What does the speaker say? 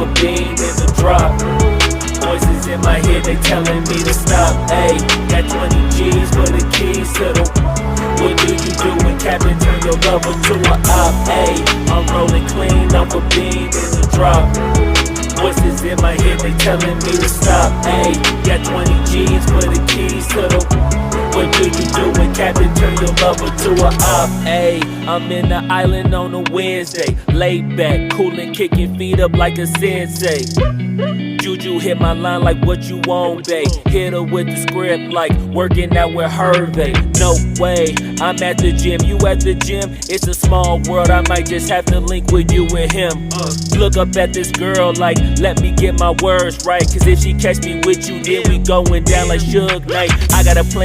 a bean in the drop. Voices in my head, they telling me to stop. Ayy, got 20 G's for the keys to the. What do you do when Captain turn your lover to a op? Ayy, I'm rolling clean off a bean in the drop. Voices in my head, they telling me to stop. Ayy, got 20 G's for the keys to the. What do you do when Captain turn your lover to a op? Ayy, I'm in the island on a Wednesday, laid back, coolin', kicking feet up like a sensei. Juju hit my line like what you want, babe. Hit her with the script like working out with Hervey. No way, I'm at the gym, you at the gym. It's a small world, I might just have to link with you and him. Look up at this girl like, let me get my words right. Cause if she catch me with you, then we going down like Suge Knight. I got a plan.